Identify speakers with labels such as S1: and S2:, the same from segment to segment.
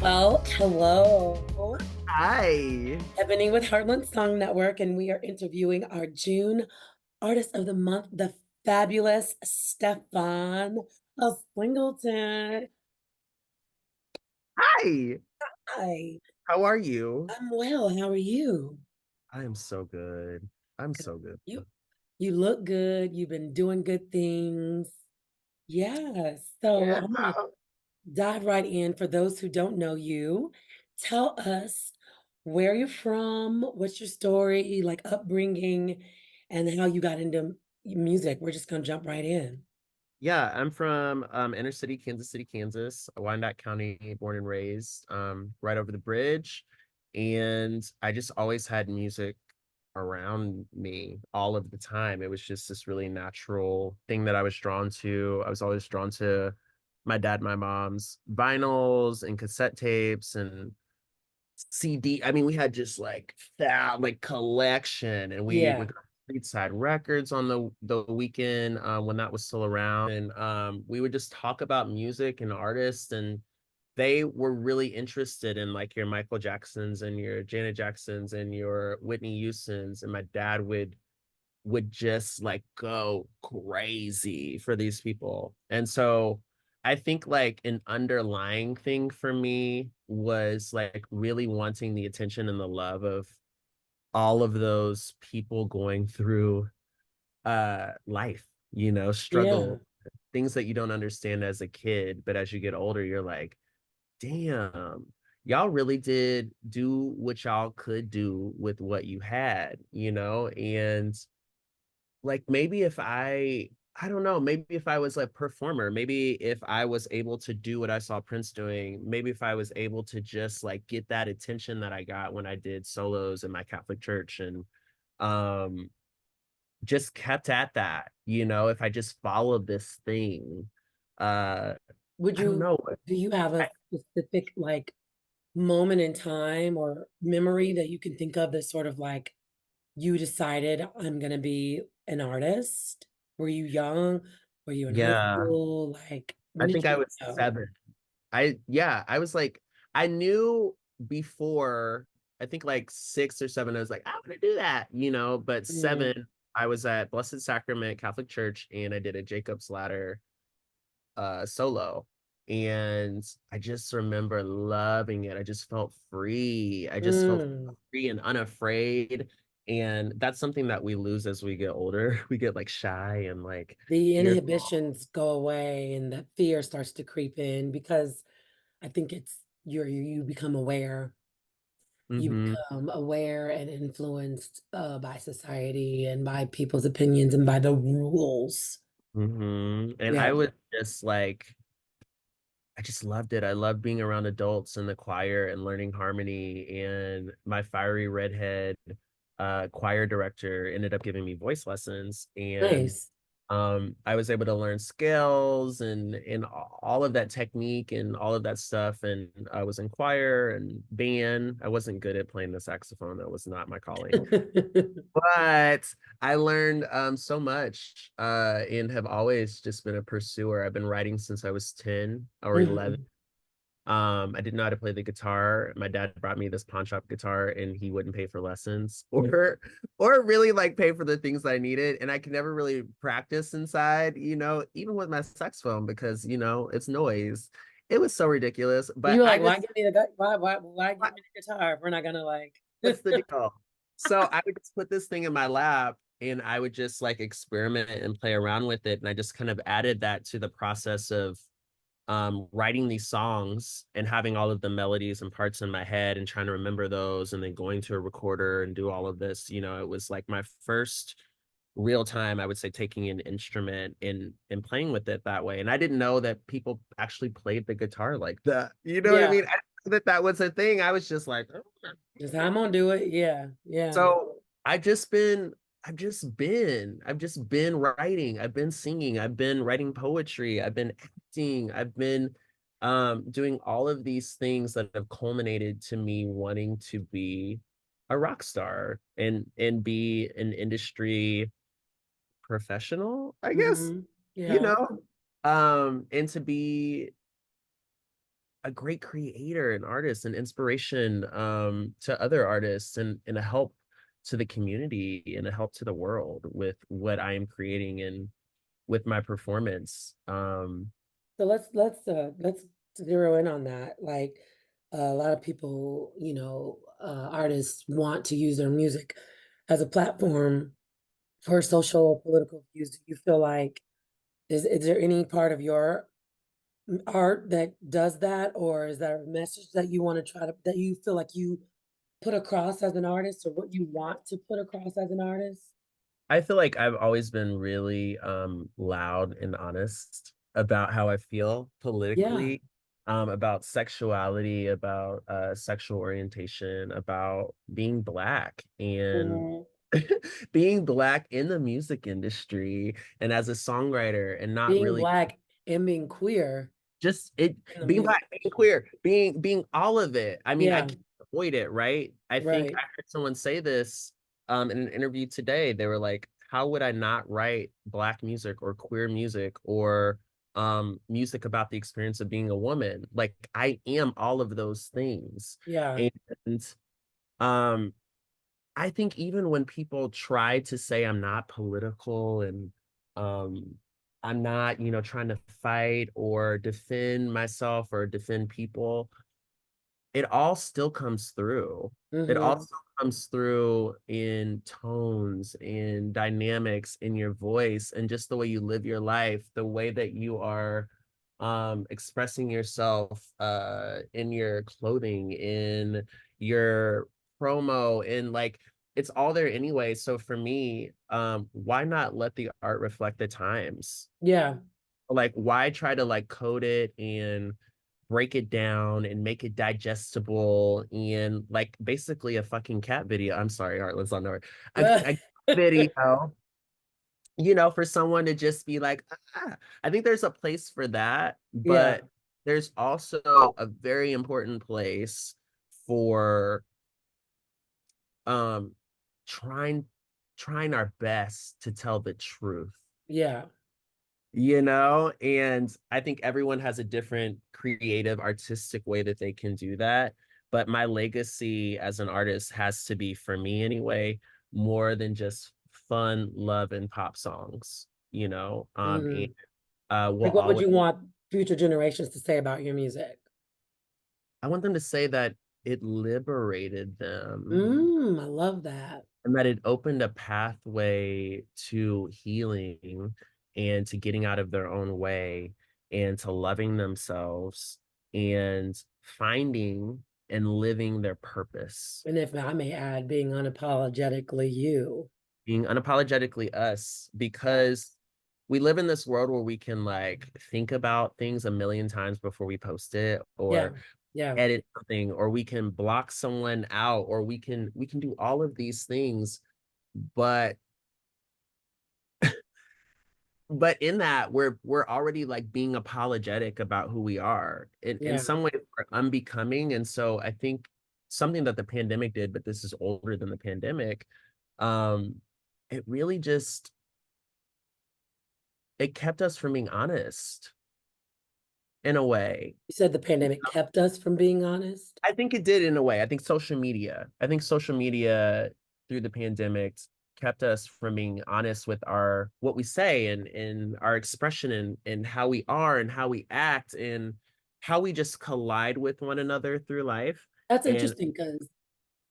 S1: Well, hello.
S2: Hi.
S1: Ebony with Heartland Song Network, and we are interviewing our June Artist of the Month, the fabulous Stephonne of Wingleton.
S2: Hi.
S1: Hi,
S2: How are you?
S1: I'm well. How are you?
S2: I am so good. I'm
S1: Good.
S2: so good.
S1: You look good. You've been doing good things. Yeah. So
S2: Yeah.
S1: I'm gonna dive right in. For those who don't know you, tell us where you're from, what's your story, like upbringing, and how you got into music. We're just gonna jump right in.
S2: Yeah, I'm from inner city, Kansas City, Kansas, Wyandotte County, born and raised, right over the bridge. And I just always had music around me all of the time. It was just this really natural thing that I was drawn to. I was always drawn to my dad, my mom's vinyls and cassette tapes and CD. I mean, we had just like that like collection, and we
S1: Yeah.
S2: would go to Street Side Records on the weekend when that was still around, and we would just talk about music and artists, and they were really interested in like your Michael Jacksons and your Janet Jacksons and your Whitney Houstons, and my dad would just like go crazy for these people. And so I think like an underlying thing for me was like really wanting the attention and the love of all of those people going through life,
S1: Yeah.
S2: struggle, things that you don't understand as a kid, but as you get older you're like, damn, y'all really did do what y'all could do with what you had, and like maybe if I don't know, maybe if I was a performer, maybe if I was able to do what I saw Prince doing, maybe if I was able to just like get that attention that I got when I did solos in my Catholic church and um just kept at that, if I just followed this thing. Uh
S1: Would
S2: I don't
S1: you,
S2: know.
S1: do you have a
S2: I,
S1: specific like moment in time or memory that you can think of that sort of like you decided I'm gonna be an artist? Were you young? Were you in high
S2: yeah,
S1: school? Like,
S2: I
S1: when did
S2: think I
S1: you
S2: was
S1: know?
S2: 7. I was like, I knew before, I think like 6 or 7, I was like, I want to do that, but
S1: Mm.
S2: 7, I was at Blessed Sacrament Catholic Church and I did a Jacob's Ladder solo. And I just remember loving it. I just felt free. I just felt
S1: Mm.
S2: free and unafraid. And that's something that we lose as we get older. We get like shy and like
S1: The
S2: fearful.
S1: inhibitions go away and the fear starts to creep in because I think it's you become aware. You
S2: Hmm.
S1: become aware and influenced by society and by people's opinions and by the rules.
S2: Hmm. And
S1: Yeah.
S2: I was just like, I just loved it. I loved being around adults in the choir and learning harmony. And my fiery redhead choir director ended up giving me voice lessons. And
S1: Nice.
S2: I was able to learn scales and all of that technique and all of that stuff. And I was in choir and band. I wasn't good at playing the saxophone. That was not my calling. But I learned so much and have always just been a pursuer. I've been writing since I was 10 or 11.
S1: Mhm.
S2: I didn't know how to play the guitar. My dad brought me this pawn shop guitar and he wouldn't pay for lessons or really like pay for the things I needed. And I could never really practice inside, even with my saxophone because, it's noise. It was so ridiculous. But
S1: You
S2: I
S1: like, why
S2: just
S1: give me why give me the guitar if we're not gonna like
S2: what's the deal? So I would just put this thing in my lap and I would just like experiment and play around with it. And I just kind of added that to the process of writing these songs and having all of the melodies and parts in my head and trying to remember those and then going to a recorder and do all of this. It was like my first real time, I would say, taking an instrument and playing with it that way. And I didn't know that people actually played the guitar like that. You know what I
S1: Yeah,
S2: mean? I didn't know that was a thing. I was just like, oh.
S1: just I'm gonna do it. Yeah, yeah.
S2: So I've just been writing. I've been singing. I've been writing poetry. I've been acting. I've been doing all of these things that have culminated to me wanting to be a rock star and be an industry professional, I guess,
S1: Hmm.
S2: you
S1: Yeah.
S2: know, and to be a great creator and artist and inspiration to other artists and a help to the community and a help to the world with what I am creating and with my performance.
S1: So let's zero in on that. Like a lot of people, artists want to use their music as a platform for social or political views. Do you feel like is there any part of your art that does that, or is there a message that you want to try to that you feel like you put across as an artist, or what you want to put across as an artist?
S2: I feel like I've always been really loud and honest about how I feel
S1: Yeah.
S2: politically, about sexuality, about sexual orientation, about being black and
S1: Mhm.
S2: being black in the music industry and as a songwriter and not
S1: Being
S2: really
S1: black and being queer
S2: just it
S1: in the
S2: being
S1: music.
S2: black, being queer, being all of it. I mean, I
S1: Yeah,
S2: can't avoid it, right? I think
S1: right.
S2: I heard someone say this in an interview today. They were like, how would I not write black music or queer music or music about the experience of being a woman? Like I am all of those things.
S1: Yeah.
S2: And um I think even when people try to say I'm not political and um I'm not, trying to fight or defend myself or defend people, it all still comes through. It
S1: Mhm.
S2: also comes through in tones, in dynamics, in your voice, and just the way you live your life, the way that you are expressing yourself in your clothing, in your promo, in like it's all there anyway. So for me, why not let the art reflect the times?
S1: Yeah.
S2: Like why try to like code it and break it down and make it digestible and like basically a fucking cat video. I'm sorry, Heartland's on there. A video, for someone to just be like, ah. I think there's a place for that,
S1: Yeah.
S2: but there's also a very important place for um trying trying our best to tell the truth.
S1: Yeah.
S2: And I think everyone has a different creative artistic way that they can do that, but my legacy as an artist has to be, for me anyway, more than just fun love and pop songs, and
S1: Mhm.
S2: will
S1: Like, what would
S2: always,
S1: you want future generations to say about your music?
S2: I want them to say that it liberated them
S1: I love that.
S2: and that it opened a pathway to healing and to getting out of their own way and to loving themselves and finding and living their purpose,
S1: And if I may add, being unapologetically you.
S2: being unapologetically us,
S1: Yeah.
S2: because we live in this world where we can like think about things a million times before we post it
S1: Yeah.
S2: or
S1: Yeah.
S2: edit something, or we can block someone out, or we can do all of these things, but in that we're already like being apologetic about who we are in
S1: Yeah.
S2: some ways we're unbecoming. And so I think something that the pandemic did, but this is older than the pandemic, um it really just it kept us from being honest in a way.
S1: You said the pandemic kept us from being honest?
S2: I think it did in a way. I think social media through the pandemic kept us from being honest with our what we say and our expression and how we are and how we act and how we just collide with one another through life.
S1: That's
S2: And
S1: interesting because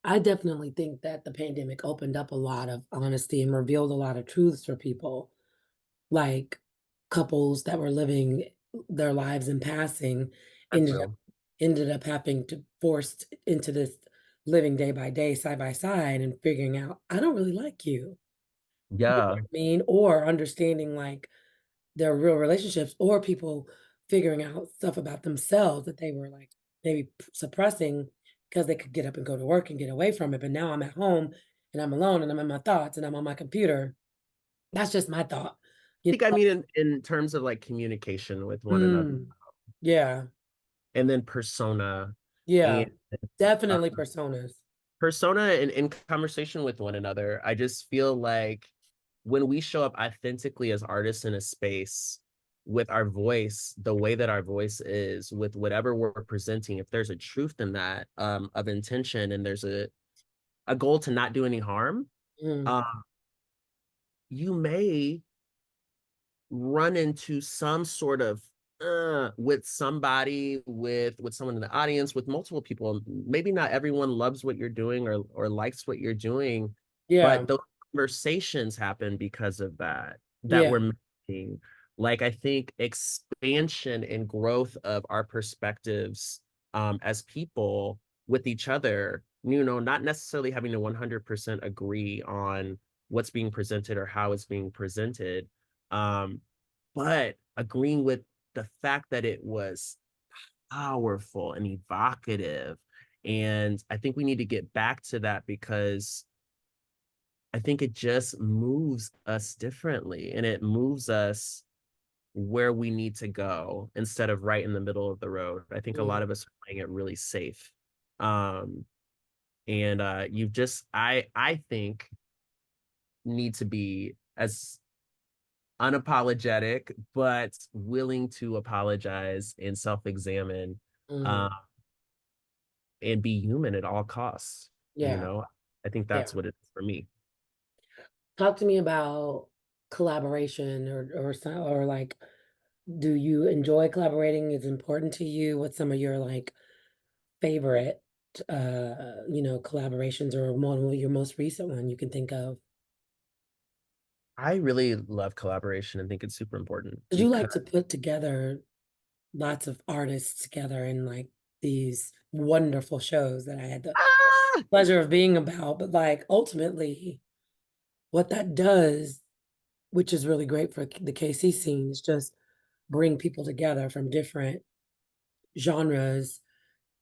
S1: I definitely think that the pandemic opened up a lot of honesty and revealed a lot of truths for people, like couples that were living their lives in passing ended up
S2: true.
S1: ended up having to forced into this living day by day, side by side, and figuring out, "I don't really like you." You know what
S2: Yeah.
S1: I mean? Or understanding, like, their real relationships, or people figuring out stuff about themselves that they were, like, maybe suppressing because they could get up and go to work and get away from it, but now I'm at home, and I'm alone, and I'm in my thoughts, and I'm on my computer. That's just my thought.
S2: I
S1: You
S2: think I mean in terms of like communication with one another
S1: yeah,
S2: and then persona and
S1: yeah.
S2: uh,
S1: Definitely personas.
S2: persona and in conversation with one another. I just feel like when we show up authentically as artists in a space, with our voice, the way that our voice is, with whatever we're presenting, if there's a truth in that, of intention, and there's a goal to not do any harm,
S1: Mm,
S2: uh, you may run into some sort of with somebody, with someone in the audience, with multiple people. Maybe not everyone loves what you're doing or likes what you're doing,
S1: yeah,
S2: but those conversations happen because of that
S1: yeah,
S2: we're making. Like, I think expansion and growth of our perspectives, as people with each other, not necessarily having to 100% agree on what's being presented or how it's being presented, um, but agreeing with the fact that it was powerful and evocative. And I think we need to get back to that, because I think it just moves us differently, and it moves us where we need to go instead of right in the middle of the road. I think a
S1: mm,
S2: lot of us are playing it really safe. Um, and you just, I think, need to be as unapologetic, but willing to apologize and self-examine, uh,
S1: mm,
S2: and be human at all costs. You
S1: yeah,
S2: know, I think
S1: yeah.
S2: that's what it is for me.
S1: Talk to me about collaboration or like, do you enjoy collaborating? Is it important to you? What's some of your like favorite, collaborations or one your most recent one you can think of?
S2: I really love collaboration and think it's super important
S1: 'Cause you
S2: because
S1: like to put together lots of artists together in like these wonderful shows that I had the
S2: ah!
S1: pleasure of being about, but like ultimately what that does, which is really great for the KC scene, is just bring people together from different genres,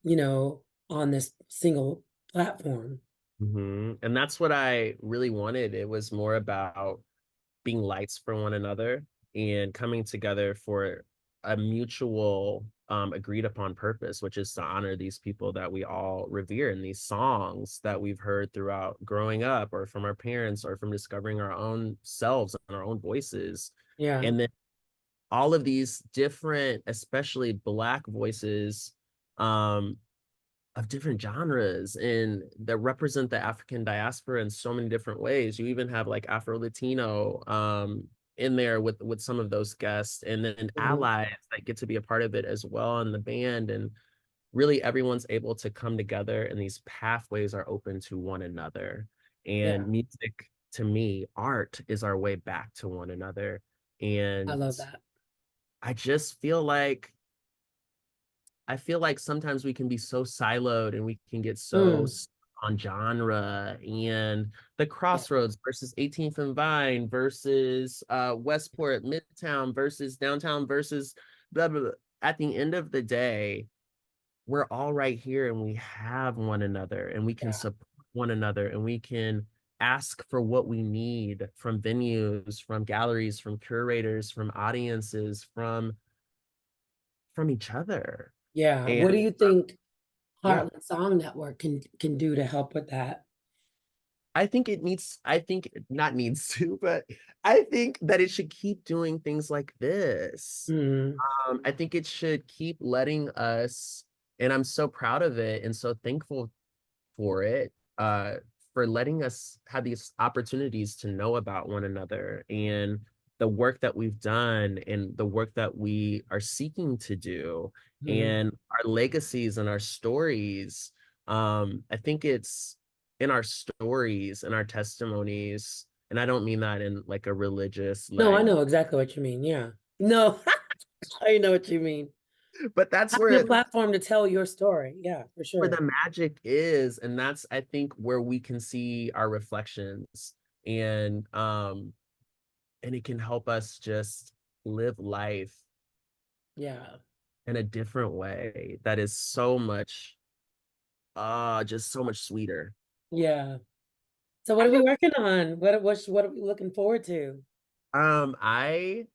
S1: you know, on this single platform.
S2: And that's what I really wanted. It was more about being lights for one another and coming together for a mutual, agreed upon purpose, which is to honor these people that we all revere, and these songs that we've heard throughout growing up, or from our parents, or from discovering our own selves and our own voices.
S1: Yeah.
S2: And then all of these different, especially Black voices, um, of different genres, and that represent the African diaspora in so many different ways. You even have like Afro Latino, in there with some of those guests, and then
S1: Mhm.
S2: allies that get to be a part of it as well in the band. And really everyone's able to come together, and these pathways are open to one another. And
S1: Yeah.
S2: music, to me, art is our way back to one another.
S1: I
S2: And
S1: love that.
S2: I just feel like sometimes we can be so siloed, and we can get so
S1: Mm.
S2: stuck on genre and the
S1: Yeah.
S2: crossroads versus 18th and Vine versus Westport, Midtown versus downtown versus blah, blah, blah. At the end of the day, we're all right here, and we have one another, and we can
S1: Yeah.
S2: support one another, and we can ask for what we need from venues, from galleries, from curators, from audiences, from each other.
S1: Yeah.
S2: And
S1: What do you think
S2: yeah,
S1: Heartland Song Network can do to help with that?
S2: I think it not needs to, but I think that it should keep doing things like this.
S1: Mhm.
S2: I think it should keep letting us, and I'm so proud of it and so thankful for it, for letting us have these opportunities to know about one another, and the work that we've done, and the work that we are seeking to do,
S1: Mhm.
S2: and our legacies and our stories. I think it's in our stories and our testimonies, and I don't mean that in like a religious,
S1: No, I
S2: like,
S1: know exactly what you mean, yeah. No, I know what you mean.
S2: but that's
S1: Having a platform to tell your story, yeah, for
S2: where
S1: sure.
S2: the magic is, and that's, I think, where we can see our reflections. And it can help us just live life
S1: Yeah,
S2: in a different way that is so much, just so much sweeter.
S1: yeah. So what
S2: I
S1: are we
S2: know.
S1: working on? What are we looking forward to?
S2: I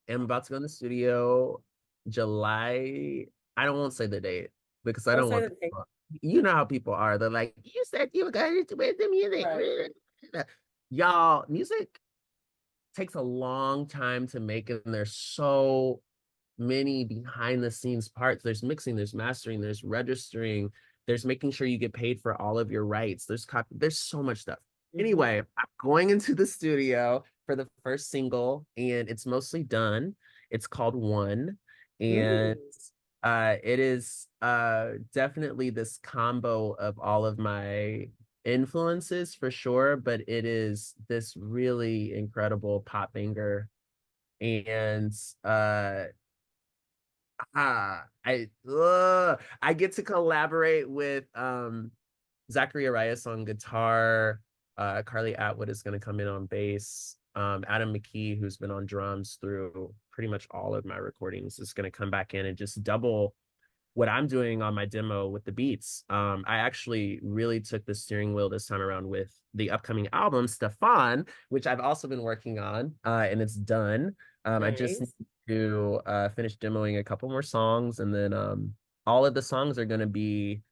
S2: am about to go in the studio July. I don't want to say the date, because I
S1: Don't
S2: don't
S1: say
S2: want
S1: the thing.
S2: people, you know how people are. They're like, you said you were going to with the
S1: Right.
S2: music. Y'all, music. takes a long time to make, and there's so many behind the scenes parts. There's mixing, there's mastering, there's registering, there's making sure you get paid for all of your rights. There's so much stuff.
S1: Mhm.
S2: Anyway, I'm going into the studio for the first single, and it's mostly done. It's called One, and
S1: Mm.
S2: it is definitely this combo of all of my influences for sure, but it is this really incredible pop banger. And uh I get to collaborate with Zachary Arias on guitar. Carly Atwood is going to come in on bass. Adam McKee, who's been on drums through pretty much all of my recordings, is going to come back in and just double what I'm doing on my demo with the beats. I actually really took the steering wheel this time around with the upcoming album, Stephonne, which I've also been working on, and it's done. I just need
S1: Nice.
S2: to finish demoing a couple more songs, and then all of the songs are going to be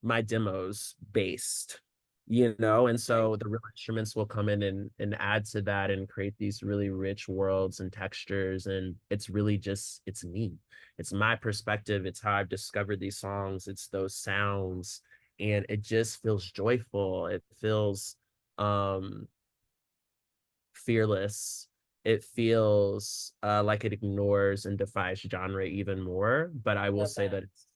S2: my demos based, and
S1: Okay.
S2: so the real instruments will come in and add to that and create these really rich worlds and textures, and it's really just it's me, it's my perspective, it's how I've discovered these songs, it's those sounds, and it just feels joyful, it feels um fearless, it feels like it ignores and defies genre even more, but I will
S1: Love
S2: say
S1: that.
S2: that it's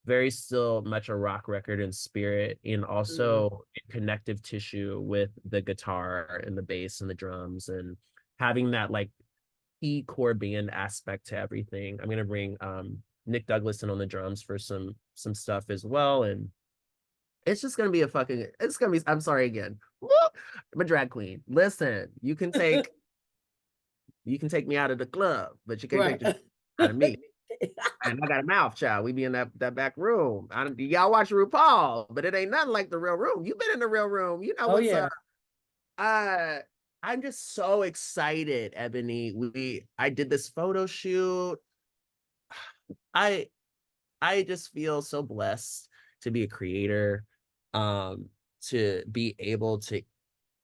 S2: very still much a rock record in spirit, and
S1: Mm.
S2: also in connective tissue with the guitar and the bass and the drums, and having that like key core band aspect to everything. I'm gonna bring Nick Douglas in on the drums for some stuff as well, and it's just gonna be it's gonna be, I'm sorry again. Woo! I'm a drag queen. Listen, you can take me out of the club, but you can't take
S1: Right.
S2: the out of me. And I got a mouth, child. We be in that back room. Y'all watch RuPaul, but it ain't nothing like the real room. You've been in the real room. You know
S1: Oh,
S2: what's up.
S1: yeah.
S2: Uh, I'm just so excited, Ebony. I did this photo shoot. I I just feel so blessed to be a creator, um, to be able to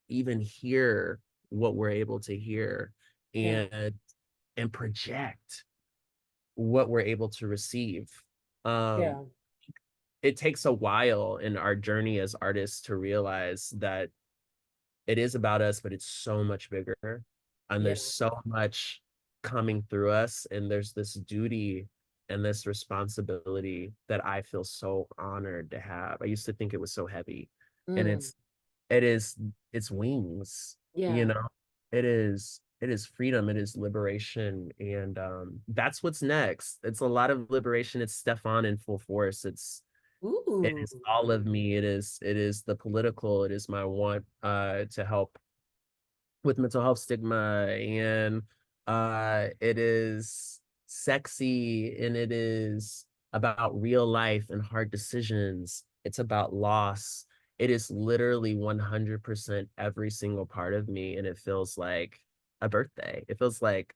S2: even hear what we're able to hear,
S1: Yeah.
S2: and project what we're able to receive. Um,
S1: Yeah.
S2: it takes a while in our journey as artists to realize that it is about us, but it's so much bigger. And
S1: Yeah.
S2: there's so much coming through us. And there's this duty and this responsibility that I feel so honored to have. I used to think it was so heavy. And
S1: Mm.
S2: it is, it's wings, you
S1: Yeah.
S2: know, it is freedom, it is liberation. And that's what's next. It's a lot of liberation. It's Stephon in full force. It
S1: Ooh.
S2: is all of me. It is the political. It is my want to help with mental health stigma, and it is sexy, and it is about real life and hard decisions. It's about loss. It is literally 100% every single part of me, and it feels like a birthday. It feels like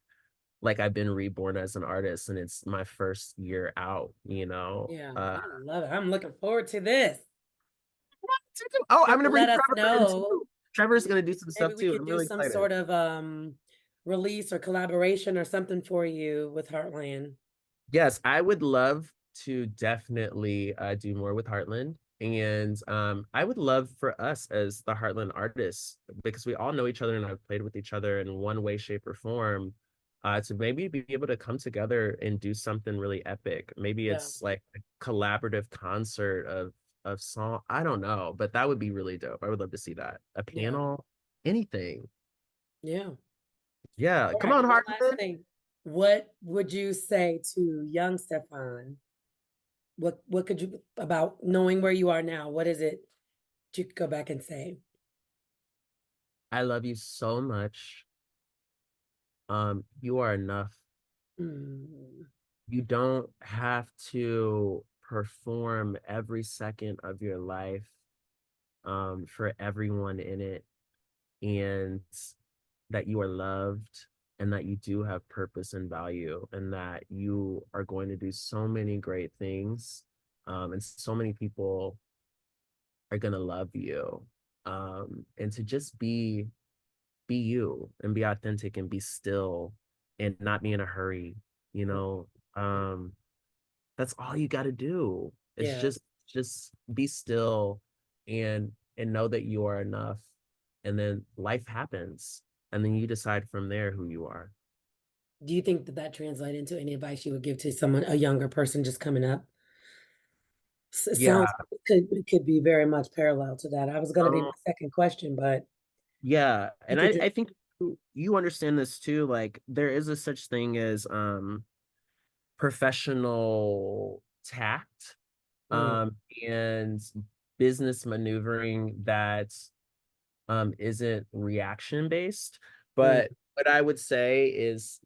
S2: I've been reborn as an artist, and it's my first year out,
S1: Yeah. I love it. I'm looking forward to this.
S2: Oh,
S1: You
S2: I'm
S1: have
S2: gonna
S1: to
S2: bring
S1: let us
S2: Trevor in
S1: know.
S2: too. Trevor's
S1: M-
S2: gonna do some
S1: Maybe
S2: stuff
S1: we
S2: too.
S1: could
S2: I'm
S1: do
S2: really
S1: some
S2: excited.
S1: sort of release or collaboration or something for you with Heartland.
S2: Yes, I would love to definitely do more with Heartland. And I would love for us as the Heartland artists, because we all know each other and have played with each other in one way, shape, or form, to maybe be able to come together and do something really epic. Maybe
S1: Yeah.
S2: it's like a collaborative concert of song. I don't know, but that would be really dope. I would love to see that. A
S1: Yeah.
S2: panel, anything.
S1: Yeah.
S2: Yeah,
S1: All
S2: come
S1: right.
S2: on,
S1: One last
S2: Heartland.
S1: thing. What would you say to young Stephon? What could you about knowing where you are now? What is it you could go back and say?
S2: I love you so much. You are enough.
S1: Mm,
S2: You don't have to perform every second of your life for everyone in it, and that you are loved, and that you do have purpose and value, and that you are going to do so many great things, and so many people are going to love you, and to just be be you and be authentic and be still and not be in a hurry, you
S1: Mm,
S2: know? That's all you got to do. It's
S1: yeah.
S2: just be still and know that you are enough. And then life happens. And then you decide from there who you are.
S1: Do you think that that translate into any advice you would give to someone, a younger person just coming up? It
S2: Yeah.
S1: sounds it could be very much parallel to that. I was going to be
S2: Um,
S1: my second question, but
S2: yeah.
S1: you
S2: And
S1: could just.
S2: I think you understand this too. Like there is a such thing as professional tact
S1: Mm,
S2: and business maneuvering that isn't reaction based.
S1: mm,
S2: But what I would say is,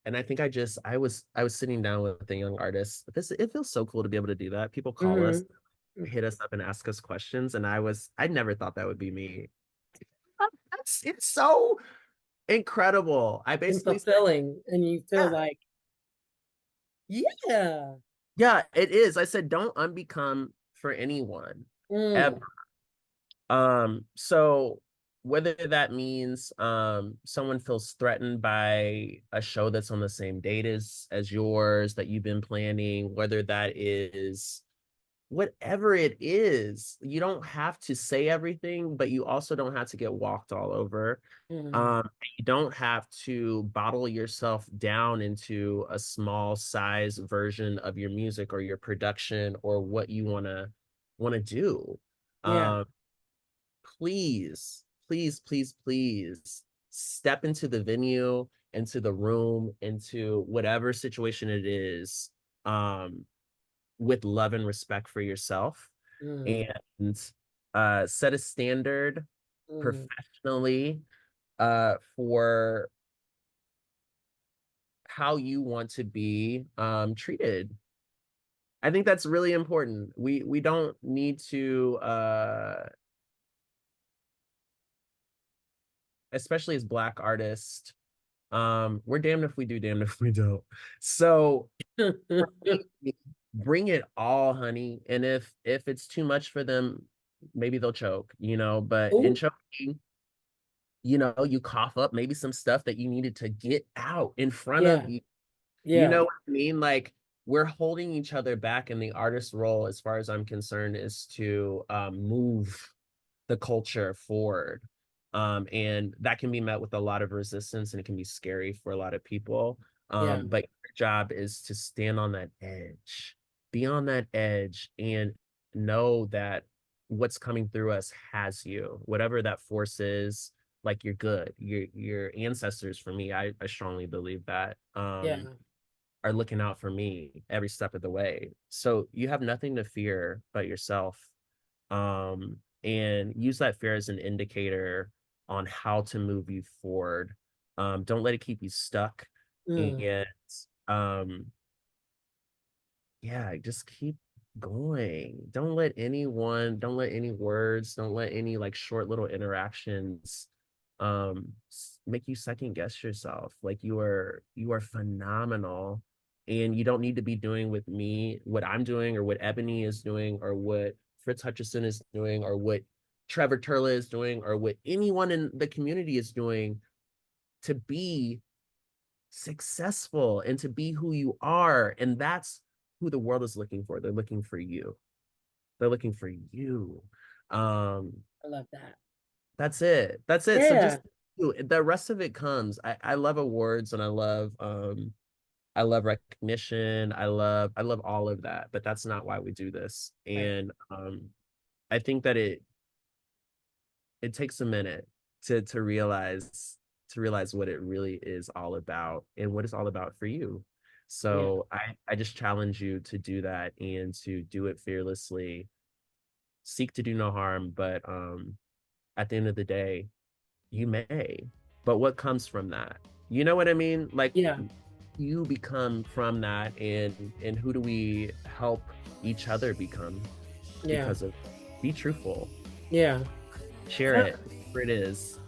S2: and I think I was sitting down with a young artist. This it feels so cool to be able to do that. People call us,
S1: mhm, mm,
S2: hit us up and ask us questions. And I never thought that would be me. It's so incredible. I
S1: and
S2: basically said,
S1: fulfilling, and you feel
S2: yeah,
S1: like, yeah.
S2: yeah, it is. I said, don't unbecome for anyone ever.
S1: Mm,
S2: So whether that means someone feels threatened by a show that's on the same date as yours that you've been planning, whether that is whatever it is, you don't have to say everything, but you also don't have to get walked all over.
S1: mm,
S2: Um, you don't have to bottle yourself down into a small size version of your music or your production or what you want to do.
S1: yeah,
S2: Um, please, please, please, please step into the venue, into the room, into whatever situation it is, um, with love and respect for yourself
S1: mm,
S2: and set a standard
S1: mm,
S2: professionally for how you want to be treated. I think that's really important. We don't need to especially as Black artists, we're damned if we do, damned if we don't. So for me, bring it all, honey. And if it's too much for them, maybe they'll choke, you know, but in
S1: Ooh,
S2: choking, you know, you cough up maybe some stuff that you needed to get out in front of
S1: yeah,
S2: you. You
S1: yeah,
S2: know what I mean? Like we're holding each other back, and the artist role, as far as I'm concerned, is to move the culture forward. And that can be met with a lot of resistance and it can be scary for a lot of people.
S1: yeah,
S2: But your job is to stand on that edge, be on that edge, and know that what's coming through us has you, whatever that force is. Like you're good. Your ancestors, for me, I strongly believe that.
S1: yeah,
S2: Are looking out for me every step of the way. So you have nothing to fear but yourself. And use that fear as an indicator on how to move you forward. Don't let it keep you stuck.
S1: mm,
S2: And um, yeah, just keep going. Don't let any words, don't let any like short little interactions make you second guess yourself. Like you are phenomenal and you don't need to be doing with me what I'm doing or what Ebony is doing or what Fritz Hutchison is doing or what Trevor Turla is doing or what anyone in the community is doing to be successful and to be who you are. And that's who the world is looking for. They're looking for you. They're looking for you. Um,
S1: I love that.
S2: that's it. That's it. So
S1: Yeah,
S2: just the rest of it comes. I love awards and I love recognition. I love all of that, but that's not why we do this.
S1: right,
S2: And I think that it takes a minute to realize what it really is all about and what it's all about for you.
S1: yeah,
S2: So I just challenge you to do that and to do it fearlessly. Seek to do no harm, but at the end of the day, you may. But what comes from that? You know what I mean? Like
S1: yeah,
S2: you become from that and who do we help each other become
S1: yeah,
S2: because of be truthful,
S1: yeah.
S2: share it, whatever it is.